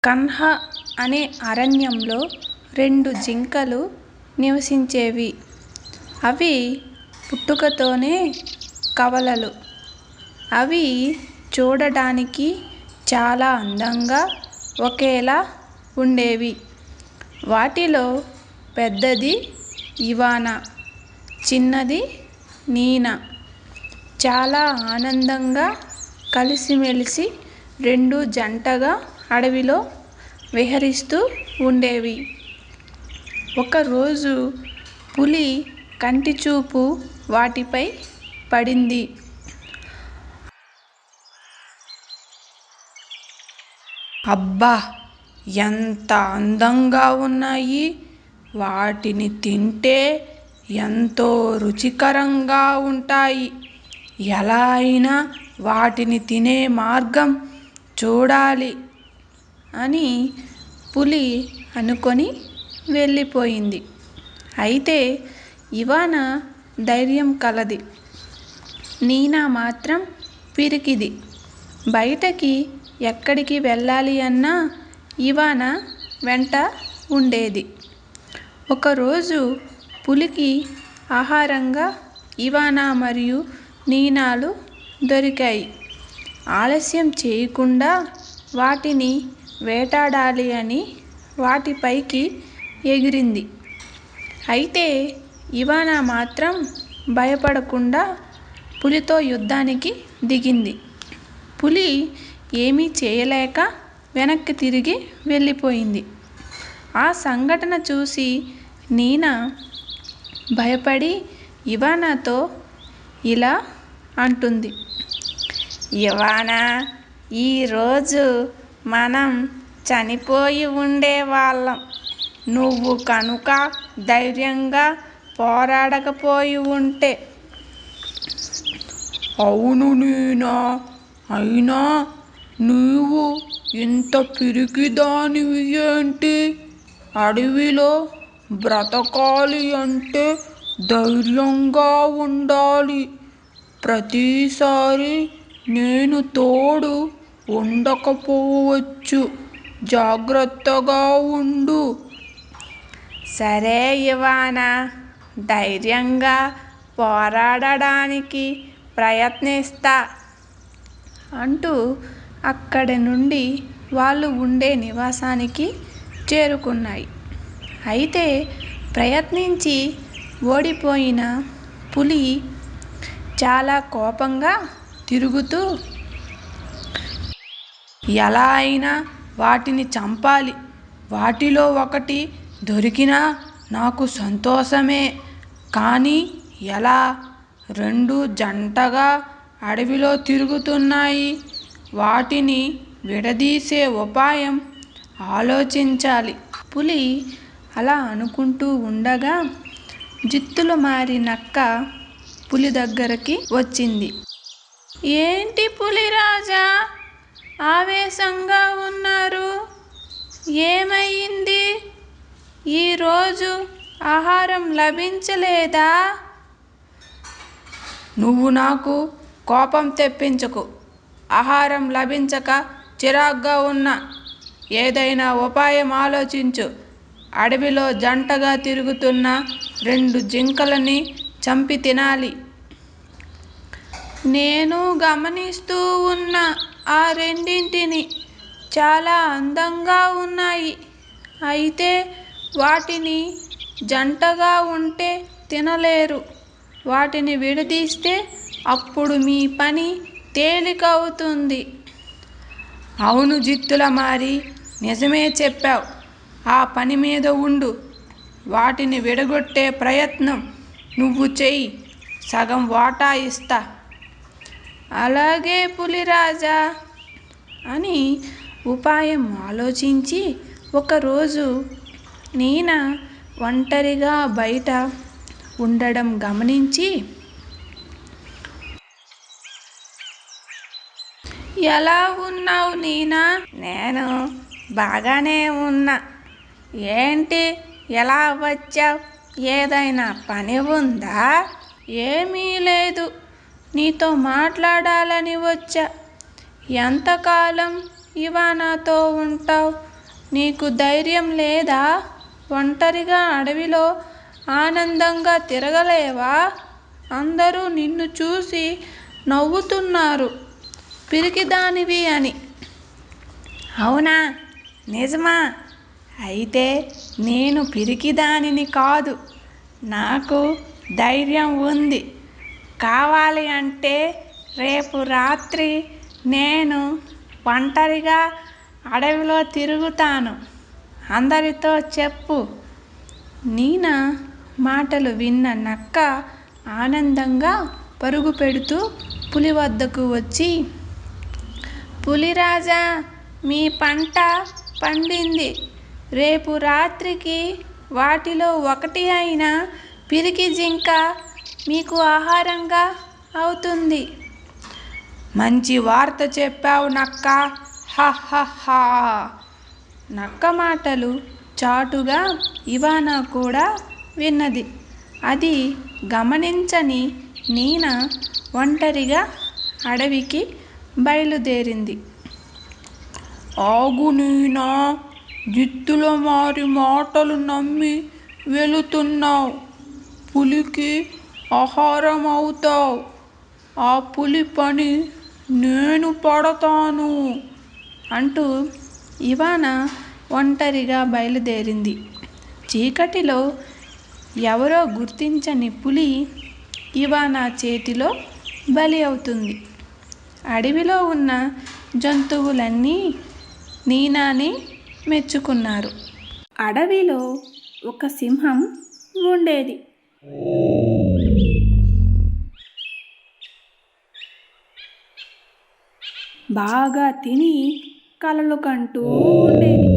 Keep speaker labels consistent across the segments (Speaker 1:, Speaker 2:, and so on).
Speaker 1: కన్హా అనే అరణ్యంలో 2 జింకలు నివసించేవి. అవి పుట్టుకతోనే కవలలు. అవి చూడడానికి చాలా అందంగా ఒకేలా ఉండేవి. వాటిలో పెద్దది ఇవానా, చిన్నది నీనా. చాలా ఆనందంగా కలిసిమెలిసి 2 జంటగా అడవిలో విహరిస్తూ ఉండేవి. ఒకరోజు పులి కంటిచూపు వాటిపై పడింది. అబ్బా, ఎంత అందంగా ఉన్నాయి! వాటిని తింటే ఎంతో రుచికరంగా ఉంటాయి. ఎలా అయినా వాటిని తినే మార్గం చూడాలి అని పులి అనుకొని వెళ్ళిపోయింది. అయితే ఇవానా ధైర్యం కలది, నీనా మాత్రం పిరికిది. బయటకి ఎక్కడికి వెళ్ళాలి అన్నా ఇవానా వెంట ఉండేది. ఒకరోజు పులికి ఆహారంగా ఇవానా మరియు నీనాలు దొరికాయి. ఆలస్యం చేయకుండా వాటిని వేటాడాలి అని వాటిపైకి ఎగిరింది. అయితే ఇవానా మాత్రం భయపడకుండా పులితో యుద్ధానికి దిగింది. పులి ఏమీ చేయలేక వెనక్కి తిరిగి వెళ్ళిపోయింది. ఆ సంఘటన చూసి నీనా భయపడి ఇవానాతో ఇలా అంటుంది. ఇవానా, ఈరోజు మనం చనిపోయి ఉండేవాళ్ళం. నువ్వు కనుక ధైర్యంగా పోరాడకపోయి ఉంటే.
Speaker 2: అవును నీనా, అయినా నీవు ఇంత పిరికిదానివి ఏంటి? అడవిలో బ్రతకాలి అంటే ధైర్యంగా ఉండాలి. ప్రతిసారి నేను తోడు ఉండకపోవచ్చు. జాగ్రత్తగా ఉండు.
Speaker 1: సరే ఇవానా, ధైర్యంగా పోరాడడానికి ప్రయత్నిస్తా అంటూ అక్కడి నుండి వాళ్ళు ఉండే నివాసానికి చేరుకున్నాయి. అయితే ప్రయత్నించి ఓడిపోయిన పులి చాలా కోపంగా తిరుగుతూ,
Speaker 2: ఎలా అయినా వాటిని చంపాలి. వాటిలో ఒకటి దొరికినా నాకు సంతోషమే. కానీ ఎలా? 2 జంటగా అడవిలో తిరుగుతున్నాయి. వాటిని విడదీసే ఉపాయం ఆలోచించాలి.
Speaker 1: పులి అలా అనుకుంటూ ఉండగా జిత్తులమారి నక్క పులి దగ్గరికి వచ్చింది. ఏంటి పులిరాజా, ఆవేశంగా ఉన్నారు? ఏమయ్యింది? ఈరోజు ఆహారం లభించలేదా?
Speaker 2: నువ్వు నాకు కోపం తెప్పించకు. ఆహారం లభించక చిరాగ్గా ఉన్నా. ఏదైనా ఉపాయం ఆలోచించు. అడవిలో జంటగా తిరుగుతున్న 2 జింకలని చంపి తినాలి.
Speaker 1: నేను గమనిస్తూ ఉన్న ఆ రెండింటిని చాలా అందంగా ఉన్నాయి. అయితే వాటిని జంటగా ఉంటే తినలేరు. వాటిని విడదీస్తే అప్పుడు మీ పని తేలికవుతుంది.
Speaker 2: అవును జిత్తులమారి, నిజమే చెప్పావు. ఆ పని మీద ఉండు. వాటిని విడగొట్టే ప్రయత్నం నువ్వు చెయ్యి. సగం వాటా ఇస్తా.
Speaker 1: అలాగే పులిరాజా అని ఉపాయం ఆలోచించి ఒకరోజు నీనా ఒంటరిగా బయట ఉండడం గమనించి, ఎలా ఉన్నావు నీనా?
Speaker 3: నేను బాగానే ఉన్నా. ఏంటి ఎలా వచ్చావు? ఏదైనా పని ఉందా?
Speaker 1: ఏమీ లేదు, నీతో మాట్లాడాలని వచ్చా. ఎంతకాలం ఇవానాతో ఉంటావు? నీకు ధైర్యం లేదా? ఒంటరిగా అడవిలో ఆనందంగా తిరగలేవా? అందరూ నిన్ను చూసి నవ్వుతున్నారు పిరికిదానివి అని.
Speaker 3: అవునా? నిజమా? అయితే నేను పిరికిదానిని కాదు. నాకు ధైర్యం ఉంది. కావాలి అంటే రేపు రాత్రి నేను ఒంటరిగా అడవిలో తిరుగుతాను. అందరితో చెప్పు.
Speaker 1: నీనా మాటలు విన్న నక్క ఆనందంగా పరుగు పెడుతూ పులి వద్దకు వచ్చి, పులిరాజా, మీ పంట పండింది. రేపు రాత్రికి వాటిలో ఒకటి అయినా పిరికి జింక మీకు ఆహారంగా అవుతుంది.
Speaker 2: మంచి వార్త చెప్పావు నక్క. హ హ హ.
Speaker 1: నక్క మాటలు చాటుగా ఇవానా కూడా విన్నది. అది గమనించని నీనా ఒంటరిగా అడవికి బయలుదేరింది.
Speaker 2: ఆగు నీనా, జిత్తుల మారి మాటలు నమ్మి వెళుతున్నావు. పులికి ఆహారం అవుతావు. ఆ పులి పని నేను పడతాను
Speaker 1: అంటూ ఇవానా ఒంటరిగా బయలుదేరింది. చీకటిలో ఎవరో గుర్తించని పులి ఇవానా చేతిలో బలి అవుతుంది. అడవిలో ఉన్న జంతువులన్నీ నీనాని మెచ్చుకున్నారు. అడవిలో ఒక సింహం ఉండేది. బాగా తిని కలలు కంటూ ఉండేది.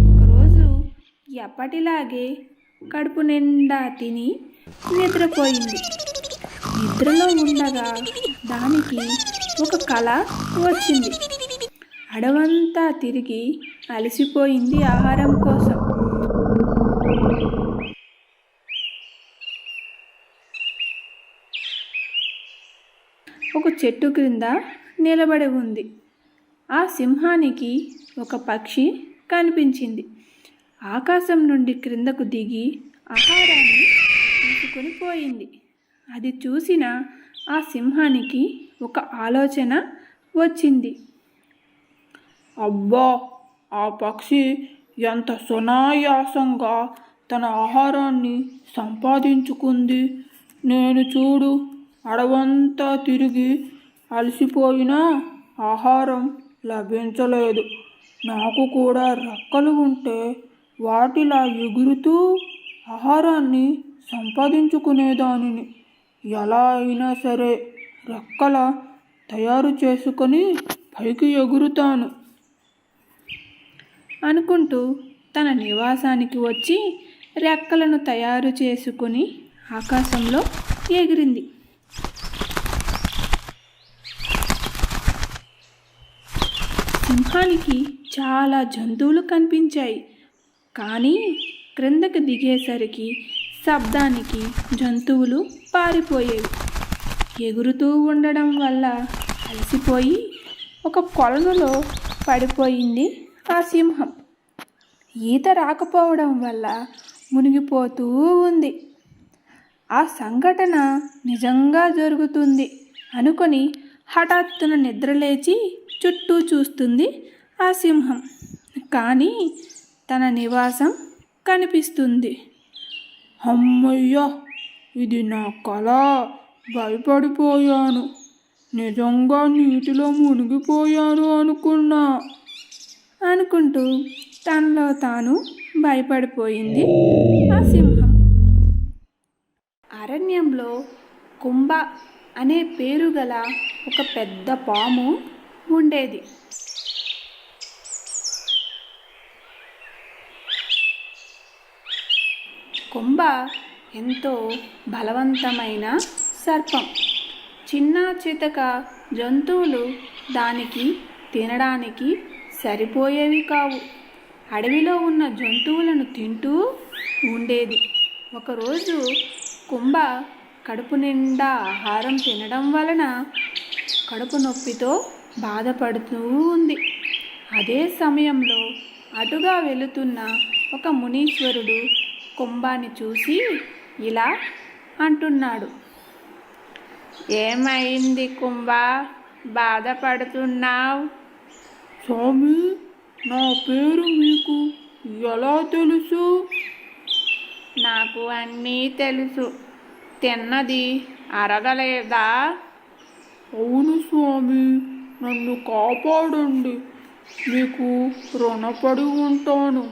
Speaker 1: ఒకరోజు ఎప్పటిలాగే కడుపు నిండా తిని నిద్రపోయింది. నిద్రలో ఉండగా దానికి ఒక కల వచ్చింది. అడవంతా తిరిగి అలసిపోయింది ఆహారం కోసం. ఒక చెట్టు క్రింద నిలబడి ఉంది. ఆ సింహానికి ఒక పక్షి కనిపించింది. ఆకాశం నుండి క్రిందకు దిగి ఆహారాన్ని తీసుకొని పోయింది. అది చూసిన ఆ సింహానికి ఒక ఆలోచన వచ్చింది.
Speaker 2: అబ్బా, ఆ పక్షి ఎంత సునాయాసంగా తన ఆహారాన్ని సంపాదించుకుంది. నేను చూడు, అడవంతా తిరిగి అలసిపోయినా ఆహారం లభించలేదు. నాకు కూడా రెక్కలు ఉంటే వాటిలా ఎగురుతూ ఆహారాన్ని సంపాదించుకునేదానిని. ఎలా అయినా సరే రెక్కల తయారు చేసుకొని పైకి ఎగురుతాను
Speaker 1: అనుకుంటూ తన నివాసానికి వచ్చి రెక్కలను తయారు చేసుకుని ఆకాశంలో ఎగిరింది. సింహానికి చాలా జంతువులు కనిపించాయి. కానీ క్రిందకి దిగేసరికి శబ్దానికి జంతువులు పారిపోయేవి. ఎగురుతూ ఉండడం వల్ల అలసిపోయి ఒక కొలనులో పడిపోయింది ఆ సింహం. ఈత రాకపోవడం వల్ల మునిగిపోతూ ఉంది. ఆ సంఘటన నిజంగా జరుగుతుంది అనుకొని హఠాత్తున నిద్రలేచి చుట్టూ చూస్తుంది ఆ సింహం. కానీ తన నివాసం కనిపిస్తుంది.
Speaker 2: అమ్మయ్య, ఇది నా కల. భయపడిపోయాను. నిజంగా నీటిలో మునిగిపోయాను
Speaker 1: అనుకుంటూ తనలో తాను భయపడిపోయింది ఆ సింహం. అరణ్యంలో కుంభ అనే పేరు గల ఒక పెద్ద పాము ఉండేది. కుంభ ఎంతో బలవంతమైన సర్పం. చిన్న చితక జంతువులు దానికి తినడానికి సరిపోయేవి కావు. అడవిలో ఉన్న జంతువులను తింటూ ఉండేది. ఒకరోజు కుంభ కడుపు నిండా ఆహారం తినడం వలన కడుపు నొప్పితో బాధపడుతూ ఉంది. అదే సమయంలో అటుగా వెళుతున్న ఒక మునీశ్వరుడు కుంభాని చూసి ఇలా అంటున్నాడు. ఏమైంది కుంభ, బాధపడుతున్నావు?
Speaker 2: స్వామి, నా పేరు మీకు ఎలా తెలుసు?
Speaker 1: నాకు అన్నీ తెలుసు. తిన్నది అరగలేదా?
Speaker 2: అవును స్వామి, నన్ను కాపాడండి, మీకు రుణపడి ఉంటాను.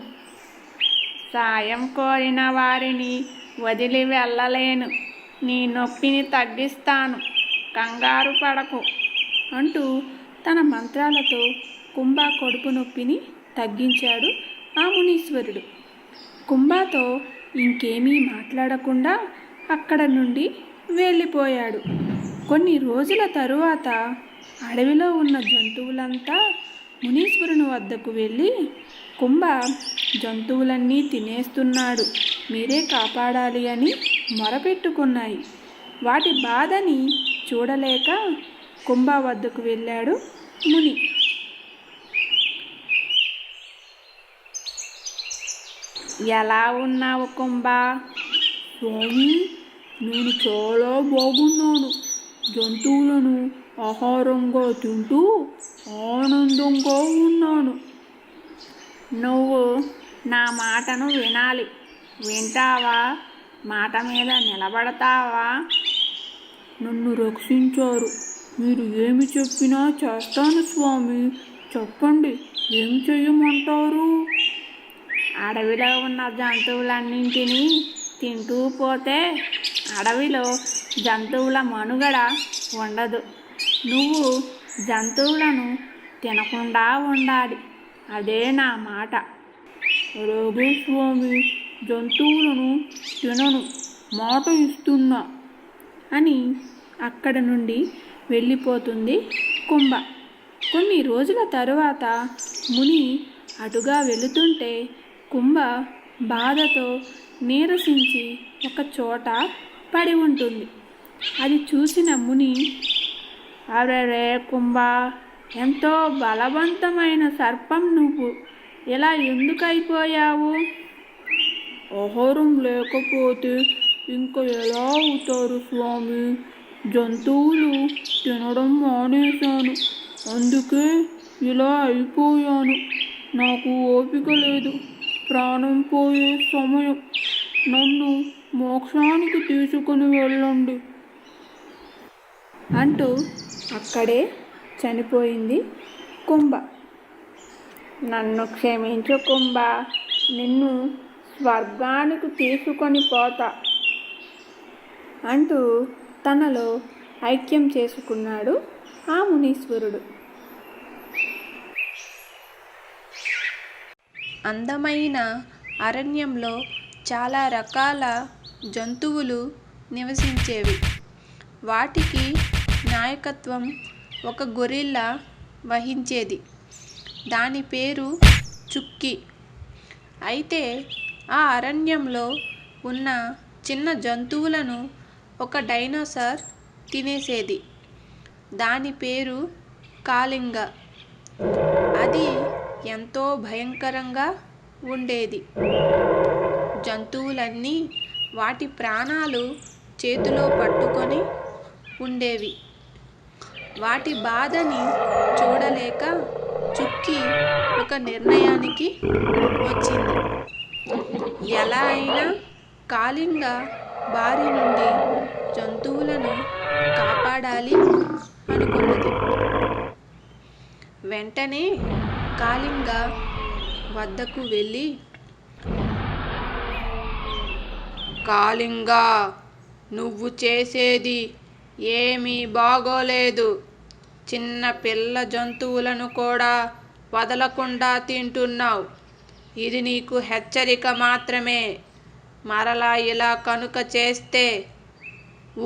Speaker 1: సాయం కోరిన వారిని వదిలి వెళ్ళలేను. నీ నొప్పిని తగ్గిస్తాను, కంగారు పడకు అంటూ తన మంత్రాలతో కుంభ కడుపు నొప్పిని తగ్గించాడు ఆ మునీశ్వరుడు. కుంభతో ఇంకేమీ మాట్లాడకుండా అక్కడ నుండి వెళ్ళిపోయాడు. కొన్ని రోజుల తరువాత అడవిలో ఉన్న జంతువులంతా మునీశ్వరుని వద్దకు వెళ్ళి, కుంభ జంతువులన్నీ తినేస్తున్నాడు, మీరే కాపాడాలి అని మొరపెట్టుకున్నాయి. వాటి బాధని చూడలేక కుంభ వద్దకు వెళ్ళాడు ముని. ఎలా ఉన్నావు కుంభ?
Speaker 2: స్వామి, నేను చాలా బాగున్నాను. జంతువులను ఆహారంగా తింటూ ఆనందంగా ఉన్నాను.
Speaker 1: నువ్వు నా మాటను వినాలి. వింటావా? మాట మీద నిలబడతావా?
Speaker 2: నన్ను రక్షించారు, మీరు ఏమి చెప్పినా చేస్తాను స్వామి. చెప్పండి, ఏం చెయ్యమంటారు?
Speaker 1: అడవిలో ఉన్న జంతువులన్నింటినీ తింటూ పోతే అడవిలో జంతువుల మనుగడ ఉండదు. నువ్వు జంతువులను తినకుండా ఉండాలి. అదే నా మాట.
Speaker 2: అలాగే స్వామి, జంతువులను తినను, మాట ఇస్తున్నా
Speaker 1: అని అక్కడ నుండి వెళ్ళిపోతుంది కుంభ. కొన్ని రోజుల తరువాత ముని అటుగా వెళుతుంటే కుంభ బాధతో నీరసించి ఒక చోట పడి ఉంటుంది. అది చూసిన ముని, అరెరే కుంభ, ఎంతో బలవంతమైన సర్పం, నువ్వు ఇలా ఎందుకు అయిపోయావు?
Speaker 2: ఆహారం లేకపోతే ఇంకా ఎలా అవుతారు స్వామి? జంతువులు తినడం మానేశాను, అందుకే ఇలా అయిపోయాను. నాకు ఓపిక లేదు, ప్రాణం పోయే సమయం. నన్ను మోక్షానికి తీసుకుని వెళ్ళండి
Speaker 1: అంటూ అక్కడే చనిపోయింది కుంభ. నన్ను క్షమించు కుంభ, నిన్ను స్వర్గానికి తీసుకొని పోతా అంటూ తనలో ఐక్యం చేసుకున్నాడు ఆ మునీశ్వరుడు.
Speaker 3: అందమైన అరణ్యంలో చాలా రకాల జంతువులు నివసించేవి. వాటికి నాయకత్వం ఒక గొరిల్లా వహించేది. దాని పేరు చుక్కీ. అయితే ఆ అరణ్యంలో ఉన్న చిన్న జంతువులను ఒక డైనోసార్ తినేసేది. దాని పేరు కాళింగ. అది ఎంతో భయంకరంగా ఉండేది. జంతువులన్నీ వాటి ప్రాణాలు చేతిలో పట్టుకొని ఉండేవి. వాటి బాధని చూడలేక చుక్కీ ఒక నిర్ణయానికి వచ్చింది. ఎలా అయినా కాళింగ బారి నుండి జంతువులను కాపాడాలి అనుకున్నది. వెంటనే కాళింగ వద్దకు వెళ్ళి, కాళింగా, నువ్వు చేసేది ఏమీ బాగోలేదు. చిన్న పిల్ల జంతువులను కూడా వదలకుండా తింటున్నావు. ఇది నీకు హెచ్చరిక మాత్రమే. మరలా ఇలా కనుక చేస్తే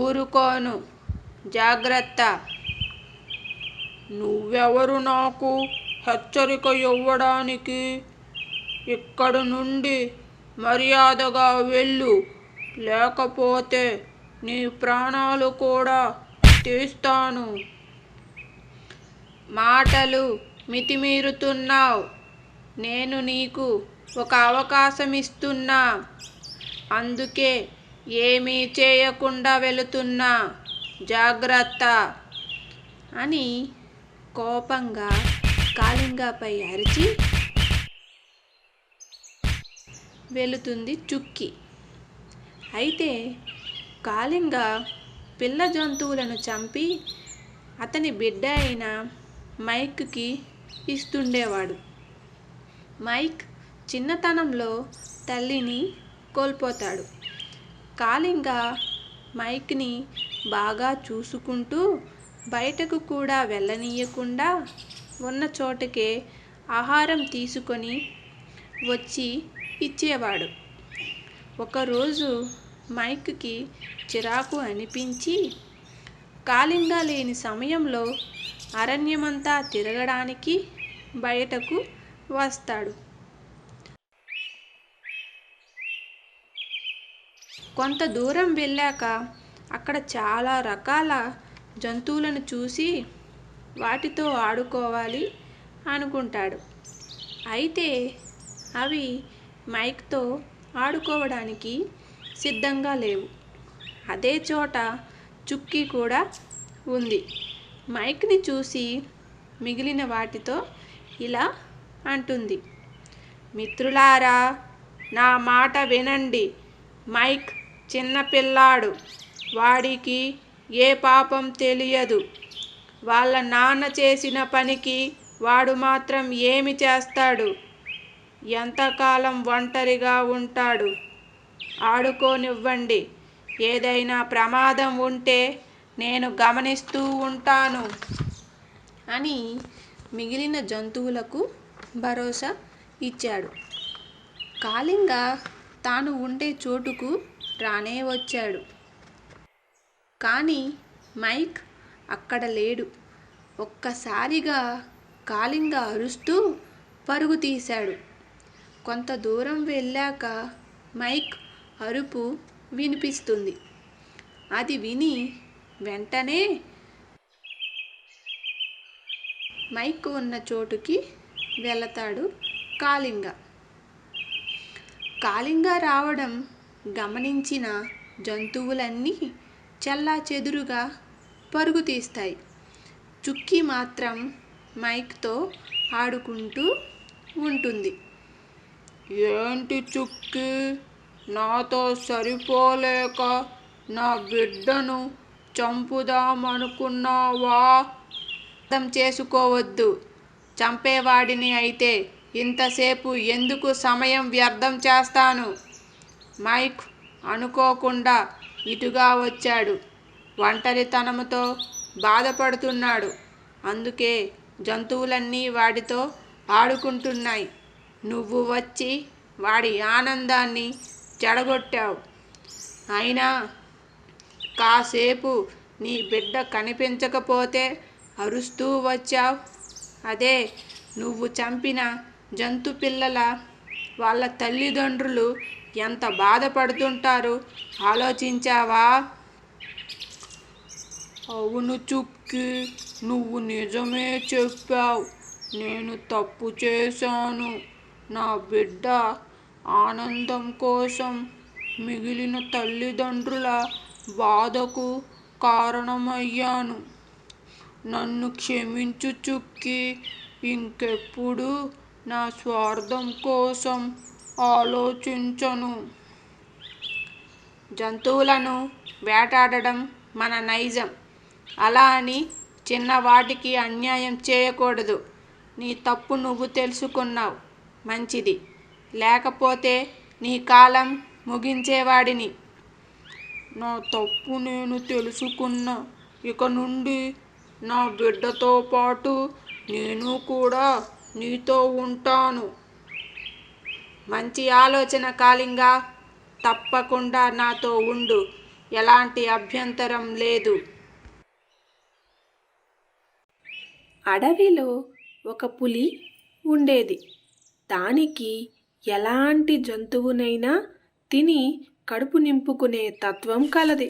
Speaker 3: ఊరుకోను, జాగ్రత్త.
Speaker 2: నువ్వెవరు నాకు హెచ్చరిక ఇవ్వడానికి? ఇక్కడి నుండి మర్యాదగా వెళ్ళు, లేకపోతే నీ ప్రాణాలు కూడా తీస్తాను.
Speaker 3: మాటలు మితిమీరుతున్నావు. నేను నీకు ఒక అవకాశం ఇస్తున్నా, అందుకే ఏమీ చేయకుండా వెళుతున్నా, జాగ్రత్త అని కోపంగా కాళింగపై అరిచి వెళుతుంది చుక్కి. అయితే కాళింగ పిల్ల జంతువులను చంపి అతని బిడ్డ అయిన మైక్కి ఇస్తుండేవాడు. మైక్ చిన్నతనంలో తల్లిని కోల్పోతాడు. కాళింగ మైక్ని బాగా చూసుకుంటూ బయటకు కూడా వెళ్ళనీయకుండా ఉన్న చోటకే ఆహారం తీసుకొని వచ్చి ఇచ్చేవాడు. ఒకరోజు మైక్కి చిరాకు అనిపించి కాళింగ లేని సమయంలో అరణ్యమంతా తిరగడానికి బయటకు వస్తాడు. కొంత దూరం వెళ్ళాక అక్కడ చాలా రకాల జంతువులను చూసి వాటితో ఆడుకోవాలి అనుకుంటాడు. అయితే అవి మైక్తో ఆడుకోవడానికి సిద్ధంగా లేవు. అదే చోట చుక్కీ కూడా ఉంది. మైక్ని చూసి మిగిలిన వాటితో ఇలా అంటుంది, మిత్రులారా, నా మాట వినండి. మైక్ చిన్నపిల్లాడు, వాడికి ఏ పాపం తెలియదు. వాళ్ళ నాన్న చేసిన పనికి వాడు మాత్రం ఏమి చేస్తాడు? ఎంతకాలం ఒంటరిగా ఉంటాడు? ఆడుకోనివ్వండి. ఏదైనా ప్రమాదం ఉంటే నేను గమనిస్తూ ఉంటాను అని మిగిలిన జంతువులకు భరోసా ఇచ్చాడు. కాళింగ తాను ఉండే చోటుకు రానే వచ్చాడు. కానీ మైక్ అక్కడ లేడు. ఒక్కసారిగా కాళింగ అరుస్తూ పరుగు తీశాడు. కొంత దూరం వెళ్ళాక మైక్ అరుపు వినిపిస్తుంది. అది విని వెంటనే మైక్ ఉన్న చోటుకి వెళతాడు కాళింగ. కాళింగ రావడం గమనించిన జంతువులన్నీ చెల్లాచెదురుగా పరుగు తీస్తాయి. చుక్కీ మాత్రం మైక్తో ఆడుకుంటూ ఉంటుంది.
Speaker 2: ఏంటి చుక్కీ, నాతో సరిపోలేక నా బిడ్డను చంపుదామనుకున్నావా?
Speaker 3: అర్థం చేసుకోవద్దు. చంపేవాడిని అయితే ఇంతసేపు ఎందుకు సమయం వ్యర్థం చేస్తాను? మైక్ అనుకోకుండా ఇటుగా వచ్చాడు. ఒంటరితనంతో బాధపడుతున్నాడు. అందుకే జంతువులన్నీ వాడితో ఆడుకుంటున్నాయి. నువ్వు వచ్చి వాడి ఆనందాన్ని చెడగొట్టావు. అయినా కాసేపు నీ బిడ్డ కనిపించకపోతే అరుస్తూ వచ్చావు. అదే నువ్వు చంపిన జంతు పిల్లల వాళ్ళ తల్లిదండ్రులు ఎంత బాధపడుతుంటారు ఆలోచించావా?
Speaker 2: అవును చుక్కీ, నువ్వు నిజమే చెప్పావు. నేను తప్పు చేశాను. నా బిడ్డ ఆనందం కోసం మిగిలిన తల్లిదండ్రుల బాధకు కారణమయ్యాను. నన్ను క్షమించు చుక్కీ. ఇంకెప్పుడు నా స్వార్థం కోసం ఆలోచించను.
Speaker 3: జంతువులను వేటాడడం మన నైజం. అలా అని చిన్నవాటికి అన్యాయం చేయకూడదు. నీ తప్పు నువ్వు తెలుసుకున్నావు, మంచిది. లేకపోతే నీ కాలం ముగించేవాడిని.
Speaker 2: నా తప్పు నేను తెలుసుకున్నా. ఇక నుండి నా బిడ్డతో పాటు నేను కూడా నీతో ఉంటాను.
Speaker 3: మంచి ఆలోచన కాళింగ. తప్పకుండా నాతో ఉండు. ఎలాంటి అభ్యంతరం లేదు.
Speaker 1: అడవిలో ఒక పులి ఉండేది. దానికి ఎలాంటి జంతువునైనా తిని కడుపు నింపుకునే తత్వం కలది.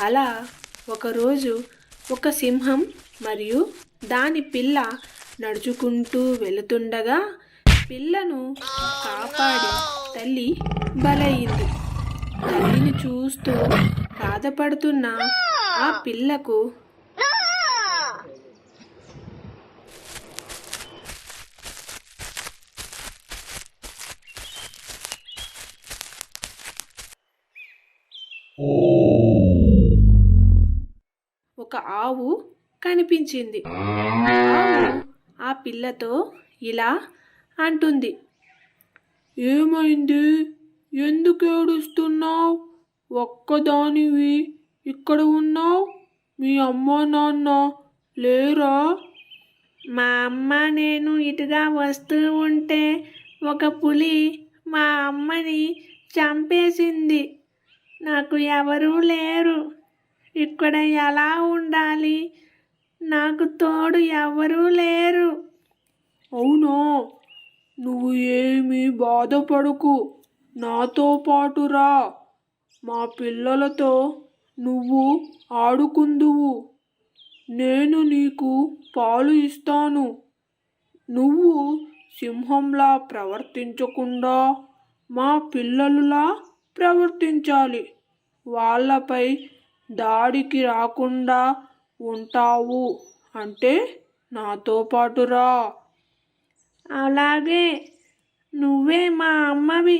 Speaker 1: అలా ఒకరోజు ఒక సింహం మరియు దాని పిల్ల నడుచుకుంటూ వెళుతుండగా పిల్లను కాపాడి తల్లి బలయింది. తల్లిని చూస్తూ బాధపడుతున్న ఆ పిల్లకు ఒక ఆవు కనిపించింది. ఆవు ఆ పిల్లతో ఇలా అంటుంది,
Speaker 2: ఏమైంది? ఎందుకు ఏడుస్తున్నావు? ఒక్కదానివి ఇక్కడ ఉన్నావు? మీ అమ్మ నాన్న లేరా?
Speaker 1: మా అమ్మ నేను ఇటుగా వస్తూ ఉంటే ఒక పులి మా అమ్మని చంపేసింది. నాకు ఎవరూ లేరు. ఇక్కడ ఎలా ఉండాలి? నాకు తోడు ఎవరూ లేరు.
Speaker 2: అవునా? నువ్వు ఏమీ బాధపడకు, నాతో పాటు రా. మా పిల్లలతో నువ్వు ఆడుకుందువు. నేను నీకు పాలు ఇస్తాను. నువ్వు సింహంలా ప్రవర్తించకుండా మా పిల్లలులా ప్రవర్తించాలి. వాళ్ళపై దాడికి రాకుండా ఉంటావు అంటే నాతో పాటు రా.
Speaker 1: అలాగే, నువ్వే మా అమ్మవి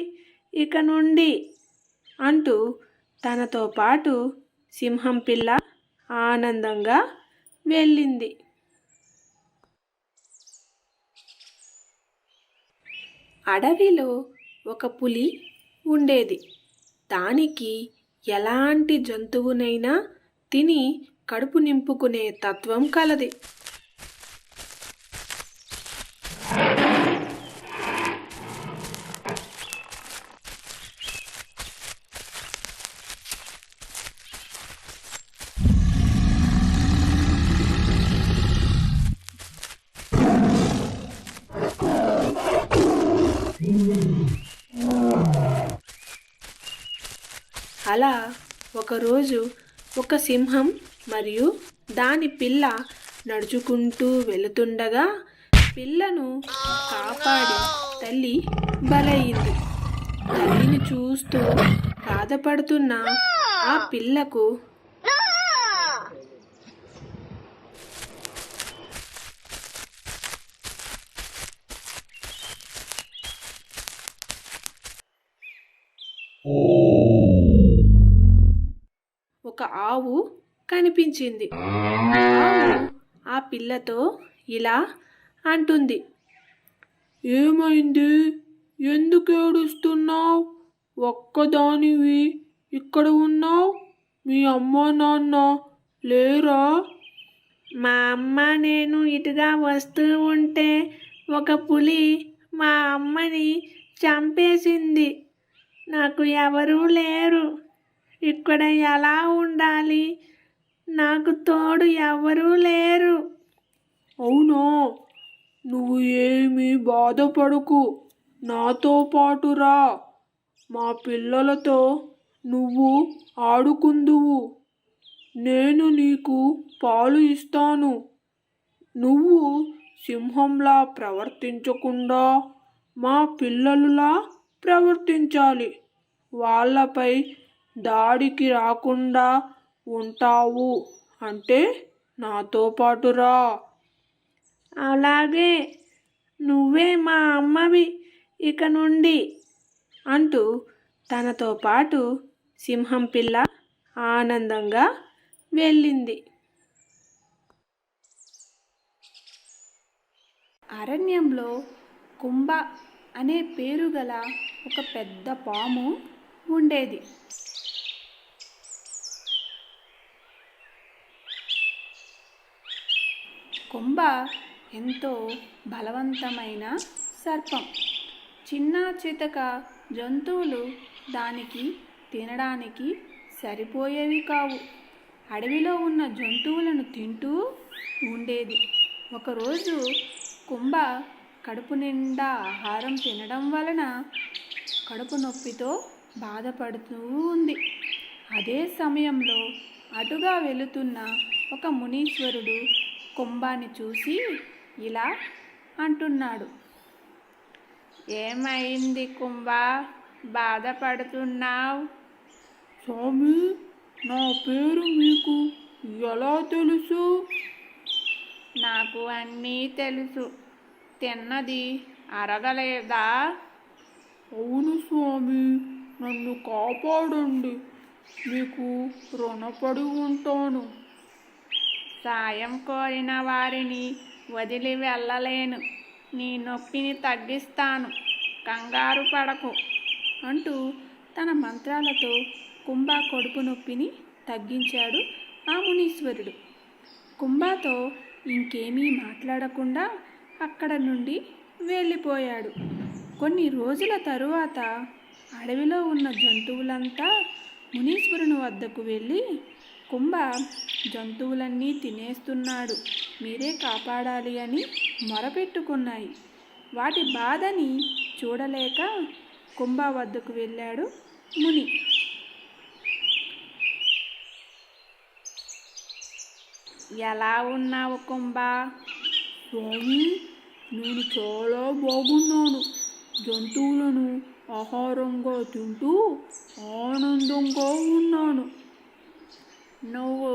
Speaker 1: ఇక నుండి అంటూ తనతో పాటు సింహం పిల్ల ఆనందంగా వెళ్ళింది. అడవిలో ఒక పులి ఉండేది. దానికి ఎలాంటి జంతువునైనా తిని కడుపు నింపుకునే తత్వం కలది. అలా ఒకరోజు ఒక సింహం మరియు దాని పిల్ల నడుచుకుంటూ వెళుతుండగా పిల్లను కాపాడి తల్లి బలయింది. తల్లిని చూస్తూ బాధపడుతున్న ఆ పిల్లకు ఒక ఆవు కనిపించింది. ఆవు ఆ పిల్లతో ఇలా అంటుంది,
Speaker 2: ఏమైంది? ఎందుకు ఏడుస్తున్నావు? ఒక్కదానివి ఇక్కడ ఉన్నావు? మీ అమ్మ నాన్న లేరా?
Speaker 1: మా అమ్మ నేను ఇటుగా వస్తూ ఉంటే ఒక పులి మా అమ్మని చంపేసింది. నాకు ఎవరూ లేరు. ఇక్కడ ఎలా ఉండాలి? నాకు తోడు ఎవరూ లేరు.
Speaker 2: అవునా? నువ్వు ఏమీ బాధపడకు, నాతో పాటు రా. మా పిల్లలతో నువ్వు ఆడుకుందువు. నేను నీకు పాలు ఇస్తాను. నువ్వు సింహంలా ప్రవర్తించకుండా మా పిల్లలులా ప్రవర్తించాలి. వాళ్ళపై దాడికి రాకుండా ఉంటావు అంటే నాతో పాటు రా.
Speaker 1: అలాగే, నువ్వే మా అమ్మవి ఇక నుండి అంటూ తనతో పాటు సింహం పిల్ల ఆనందంగా వెళ్ళింది. అరణ్యంలో కుంభ అనే పేరు గల ఒక పెద్ద పాము ఉండేది. కుంభ ఎంతో బలవంతమైన సర్పం. చిన్న చితక జంతువులు దానికి తినడానికి సరిపోయేవి కావు. అడవిలో ఉన్న జంతువులను తింటూ ఉండేది. ఒకరోజు కుంభ కడుపు నిండా ఆహారం తినడం వలన కడుపు నొప్పితో బాధపడుతూ ఉంది. అదే సమయంలో అటుగా వెళుతున్న ఒక మునీశ్వరుడు కుంభాన్ని చూసి ఇలా అంటున్నాడు. ఏమైంది కుంభ, బాధపడుతున్నావు?
Speaker 2: స్వామి, నా పేరు మీకు ఎలా తెలుసు?
Speaker 1: నాకు అన్నీ తెలుసు. తిన్నది అరగలేదా?
Speaker 2: అవును స్వామి, నన్ను కాపాడండి, మీకు రుణపడి ఉంటాను.
Speaker 1: సాయం కోరిన వారిని వదిలి వెళ్ళలేను. నీ నొప్పిని తగ్గిస్తాను, కంగారు పడకు అంటూ తన మంత్రాలతో కుంభ కడుపు నొప్పిని తగ్గించాడు ఆ మునీశ్వరుడు. కుంభతో ఇంకేమీ మాట్లాడకుండా అక్కడ నుండి వెళ్ళిపోయాడు. కొన్ని రోజుల తరువాత అడవిలో ఉన్న జంతువులంతా మునీశ్వరుని వద్దకు వెళ్ళి, కుంభ జంతువులన్నీ తినేస్తున్నాడు, మీరే కాపాడాలి అని మొరపెట్టుకున్నాయి. వాటి బాధని చూడలేక కుంభ వద్దకు వెళ్ళాడు ముని. ఎలా ఉన్నావు కుంభ?
Speaker 2: స్వామి, నేను చాలా బాగున్నాను. జంతువులను ఆహారంగా తింటూ ఆనందంగా ఉన్నాను.
Speaker 1: నువ్వు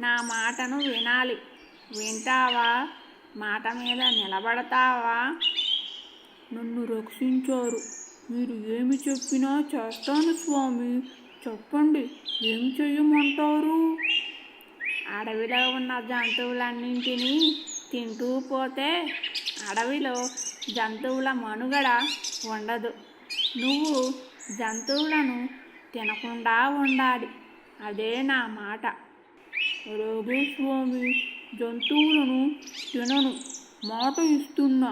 Speaker 1: నా మాటను వినాలి. వింటావా? మాట మీద నిలబడతావా?
Speaker 2: నన్ను రక్షించారు. మీరు ఏమి చెప్పినా చేస్తాను స్వామి. చెప్పండి, ఏం చెయ్యమంటారు?
Speaker 1: అడవిలో ఉన్న జంతువులన్నింటినీ తింటూ పోతే అడవిలో జంతువుల మనుగడ ఉండదు. నువ్వు జంతువులను తినకుండా ఉండాలి. అదే నా మాట.
Speaker 2: అలాగే స్వామి, జంతువులను తినను, మాట ఇస్తున్నా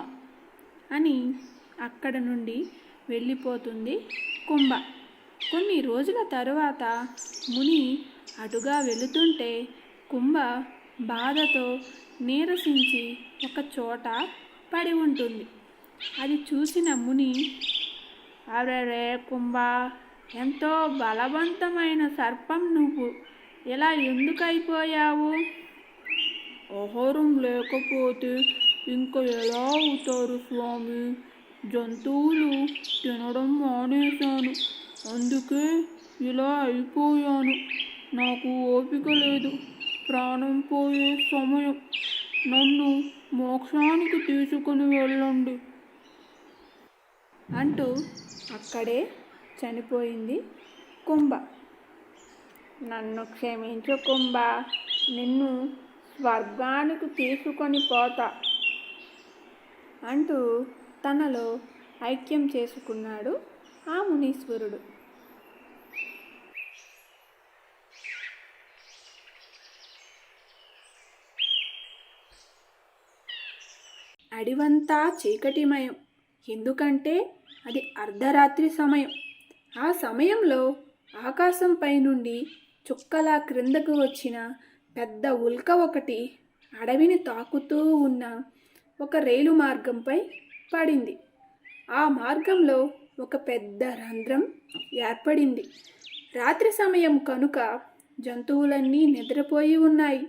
Speaker 1: అని అక్కడ నుండి వెళ్ళిపోతుంది కుంభ. కొన్ని రోజుల తరువాత ముని అటుగా వెళుతుంటే కుంభ బాధతో నీరసించి ఒక చోట పడి ఉంటుంది. అది చూసిన ముని, అరెరే కుంభ, ఎంతో బలవంతమైన సర్పం నువ్వు, ఇలా ఎందుకు అయిపోయావు?
Speaker 2: ఆహారం లేకపోతే ఇంకా ఎలా అవుతారు స్వామి? జంతువులు తినడం మానేశాను, అందుకే ఇలా అయిపోయాను. నాకు ఓపిక లేదు, ప్రాణం పోయే సమయం. నన్ను మోక్షానికి తీసుకుని వెళ్ళండి
Speaker 1: అంటూ అక్కడే చనిపోయింది కుంభ. నన్ను క్షమించు కుంభ, నిన్ను స్వర్గానికి తీసుకొని పోతా అంటూ తనలో ఐక్యం చేసుకున్నాడు ఆ మునీశ్వరుడు. అడివంతా చీకటిమయం, ఎందుకంటే అది అర్ధరాత్రి సమయం. ఆ సమయంలో ఆకాశంపై నుండి చుక్కలా క్రిందకు వచ్చిన పెద్ద ఉల్క ఒకటి అడవిని తాకుతూ ఉన్న ఒక రైలు మార్గంపై పడింది. ఆ మార్గంలో ఒక పెద్ద రంధ్రం ఏర్పడింది. రాత్రి సమయం కనుక జంతువులన్నీ నిద్రపోయి ఉన్నాయి.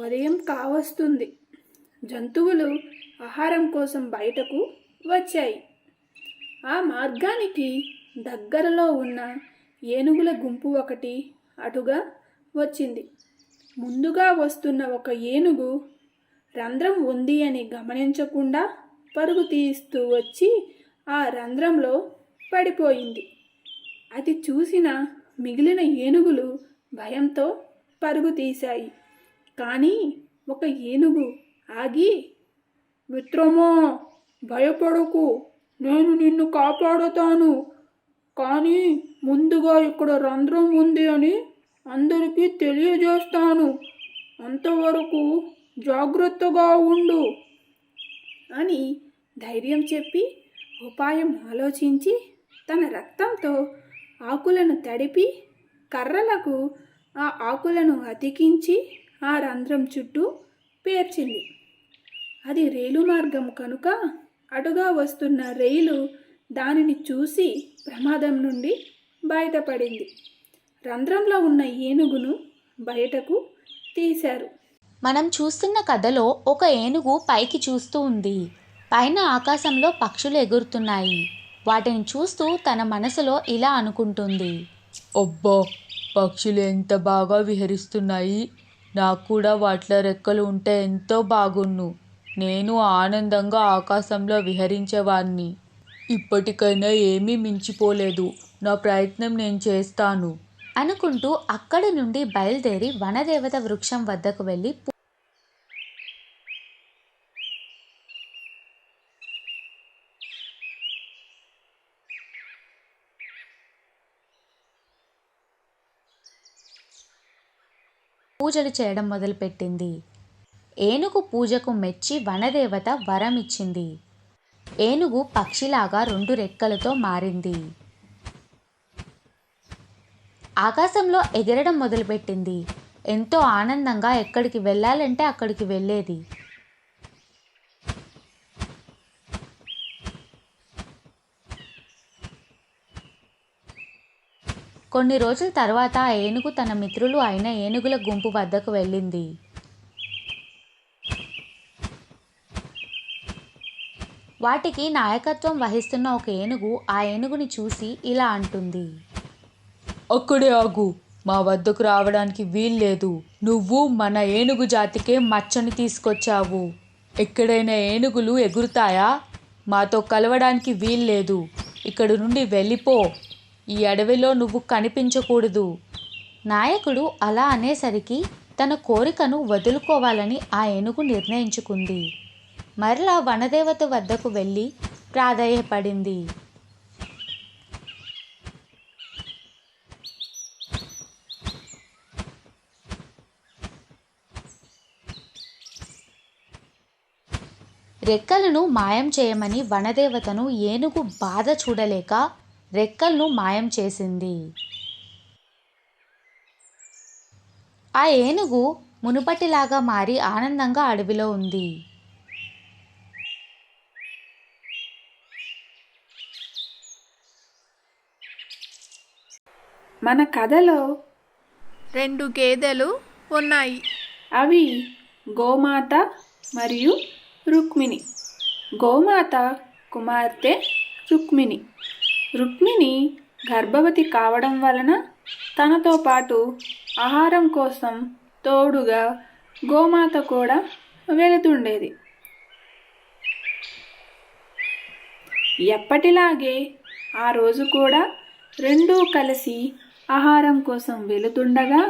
Speaker 1: ఉదయం కావస్తుంది. జంతువులు ఆహారం కోసం బయటకు వచ్చాయి. ఆ మార్గానికి దగ్గరలో ఉన్న ఏనుగుల గుంపు ఒకటి అటుగా వచ్చింది. ముందుగా వస్తున్న ఒక ఏనుగు రంధ్రం ఉంది అని గమనించకుండా పరుగు తీస్తూ వచ్చి ఆ రంధ్రంలో పడిపోయింది. అది చూసిన మిగిలిన ఏనుగులు భయంతో పరుగు తీశాయి. కానీ ఒక ఏనుగు ఆగి, మిత్రమా, భయపడకు, నేను నిన్ను కాపాడుతాను. కానీ ముందుగా ఇక్కడ రంధ్రం ఉంది అని అందరికీ తెలియజేస్తాను. అంతవరకు జాగ్రత్తగా ఉండు అని ధైర్యం చెప్పి ఉపాయం ఆలోచించి తన రక్తంతో ఆకులను తడిపి కర్రలకు ఆ ఆకులను అతికించి ఆ రంధ్రం చుట్టూ పేర్చింది. అది రైలు మార్గం కనుక అటుగా వస్తున్న రైలు దానిని చూసి ప్రమాదం నుండి బయటపడింది. రంధ్రంలో ఉన్న ఏనుగును బయటకు తీశారు.
Speaker 4: మనం చూస్తున్న కథలో ఒక ఏనుగు పైకి చూస్తూ ఉంది. పైన ఆకాశంలో పక్షులు ఎగురుతున్నాయి. వాటిని చూస్తూ తన మనసులో ఇలా అనుకుంటుంది,
Speaker 2: అబ్బా, పక్షులు ఎంత బాగా విహరిస్తున్నాయి. నాకు కూడా వాటిలో రెక్కలు ఉంటే ఎంతో బాగున్ను. నేను ఆనందంగా ఆకాశంలో విహరించేవాణ్ణి. ఇప్పటికైనా ఏమీ మించిపోలేదు. నా ప్రయత్నం నేను చేస్తాను
Speaker 4: అనుకుంటూ అక్కడి నుండి బయలుదేరి వనదేవత వృక్షం వద్దకు వెళ్ళి పూజలు చేయడం మొదలుపెట్టింది. ఏనుగు పూజకు మెచ్చి వనదేవత వరం ఇచ్చింది. ఏనుగు పక్షిలాగా 2 రెక్కలతో మారింది. ఆకాశంలో ఎగరడం మొదలుపెట్టింది. ఎంతో ఆనందంగా ఎక్కడికి వెళ్ళాలంటే అక్కడికి వెళ్ళేది. కొన్ని రోజుల తర్వాత ఆ ఏనుగు తన మిత్రులు అయిన ఏనుగుల గుంపు వద్దకు వెళ్ళింది. వాటికి నాయకత్వం వహిస్తున్న ఒక ఏనుగు ఆ ఏనుగుని చూసి ఇలా అంటుంది,
Speaker 2: అక్కడే ఆగు. మా వద్దకు రావడానికి వీల్లేదు. నువ్వు మన ఏనుగు జాతికే మచ్చని తీసుకొచ్చావు. ఎక్కడైనా ఏనుగులు ఎగురుతాయా? మాతో కలవడానికి వీల్లేదు. ఇక్కడి నుండి వెళ్ళిపో. ఈ అడవిలో నువ్వు కనిపించకూడదు.
Speaker 4: నాయకుడు అలా అనేసరికి తన కోరికను వదులుకోవాలని ఆ ఏనుగు నిర్ణయించుకుంది. మరలా వనదేవత వద్దకు వెళ్ళి ప్రాధేయపడింది. రెక్కలను మాయం చేయమని వనదేవతను ఏనుగు బాధ చూడలేక రెక్కలను మాయం చేసింది. ఆ ఏనుగు మునుపటిలాగా మారి ఆనందంగా అడవిలో ఉంది.
Speaker 1: మన కథలో
Speaker 3: 2 గేదెలు ఉన్నాయి.
Speaker 1: అవి గోమాత మరియు రుక్మిణి. గోమాత కుమార్తె రుక్మిణి. రుక్మిణి గర్భవతి కావడం వలన తనతో పాటు ఆహారం కోసం తోడుగా గోమాత కూడా వెళుతుండేది. ఎప్పటిలాగే ఆ రోజు కూడా 2 కలిసి ఆహారం కోసం వెళుతుండగా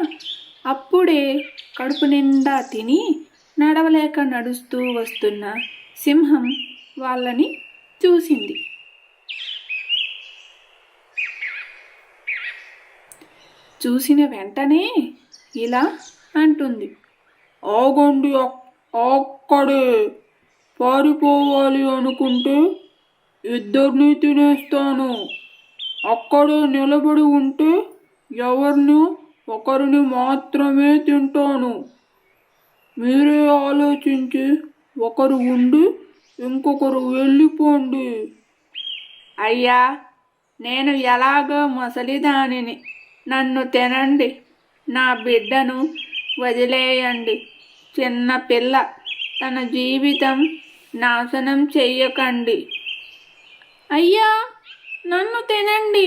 Speaker 1: అప్పుడే కడుపు నిండా తిని నడవలేక నడుస్తూ వస్తున్న సింహం వాళ్ళని చూసింది. చూసిన వెంటనే ఇలా అంటుంది,
Speaker 2: ఆగండి, అక్కడే. పారిపోవాలి అనుకుంటే ఇద్దరిని తినేస్తాను. అక్కడే నిలబడి ఉంటే ఎవరిని ఒకరిని మాత్రమే తింటాను. మీరే ఆలోచించి ఒకరు ఉండి ఇంకొకరు వెళ్ళిపోండి.
Speaker 1: అయ్యా, నేను ఎలాగో ముసలిదానిని, నన్ను తినండి. నా బిడ్డను వదిలేయండి. చిన్న పిల్ల, తన జీవితం నాశనం చెయ్యకండి. అయ్యా, నన్ను తినండి.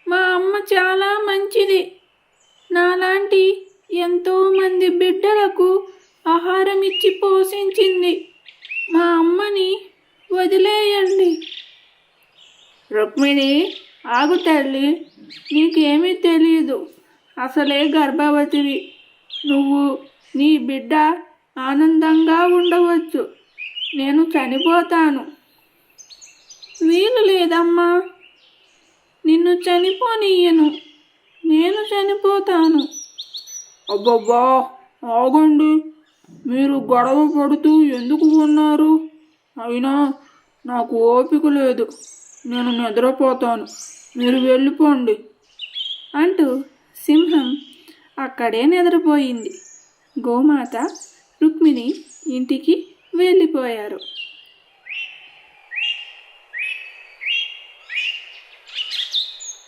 Speaker 1: మా అమ్మ చాలా మంచిది. నాలాంటి ఎంతోమంది బిడ్డలకు ఆహారం ఇచ్చి పోషించింది. మా అమ్మని వదిలేయండి. రుక్మిణి, ఆగు తల్లి. నీకేమీ తెలియదు. అసలే గర్భవతివి. నువ్వు నీ బిడ్డ ఆనందంగా ఉండవచ్చు. నేను చనిపోతాను. వీలు లేదమ్మా, నిన్ను చనిపోనీయను. నేను చనిపోతాను.
Speaker 2: అబ్బబ్బా, ఆగండి. మీరు గొడవ పడుతూ ఎందుకు ఉన్నారు? అయినా నాకు ఓపిక లేదు. నేను నిద్రపోతాను. మీరు వెళ్ళిపోండి
Speaker 1: అంటూ సింహం అక్కడే నిద్రపోయింది. గోమాత రుక్మిణి ఇంటికి వెళ్ళిపోయారు.